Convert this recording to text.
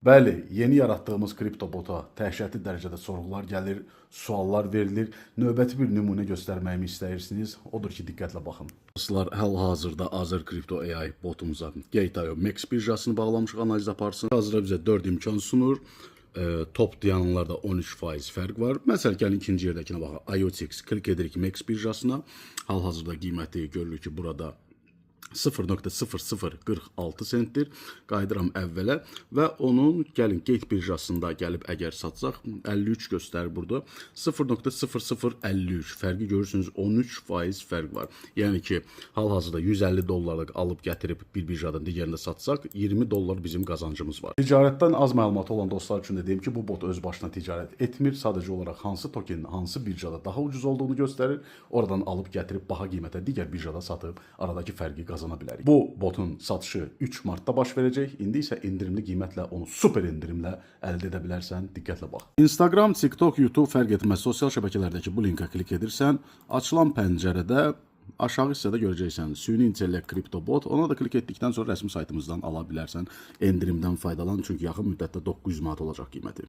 Bəli, yeni yaratdığımız kriptobota dəhşətli dərəcədə sorğular gəlir, suallar verilir. Növbəti bir nümunə göstərməyimi istəyirsiniz. Odur ki, diqqətlə baxın. Dostlar, hal-hazırda Azər Kripto AI botumuza Gate.io Max birjasını bağlamışıq, analiz aparsın. Hazırda bizə 4 imkan sunur. Top dayananlarda 13% fərq var. Məsələn, gəlin ikinci yerdəkinə baxaq. IOTX klik edirik Max birjasına. Hal-hazırda qiyməti görülür ki, burada 0.0046 sentdir. Qayıdıram əvvələ və onun gəlin Gate birjasında gəlib əgər satsaq 53 göstərir burada. 0.0053 fərqi görürsünüz, 13% fərq var. Yəni ki, hal-hazırda 150 dollarlıq alıb gətirib bir birjadan digərində satsaq 20 dollar bizim qazancımız var. Ticarətdən az məlumatı olan dostlar üçün də deyim ki, bu bot öz başına ticarət etmir. Sadəcə olaraq hansı tokenin hansı birjada daha ucuz olduğunu göstərir. Oradan alıb gətirib baha qiymətə digər birjada satıb aradakı fərqi qazana bilərik. Bu botun satışı 3 martda baş verəcək. İndi isə endirimli qiymətlə onu super endirimlə əldə edə bilərsən. Diqqətlə bax. Instagram, TikTok, YouTube fərq etməz. Sosial şəbəkələrdəki bu linkə klik edirsən, açılan pəncərədə aşağı hissədə görəcəksən süni intellekt kripto bot. Ona da klik etdikdən sonra rəsmi saytımızdan ala bilərsən. Endirimdən faydalan, çünki yaxın müddətdə 900 manat olacaq qiyməti.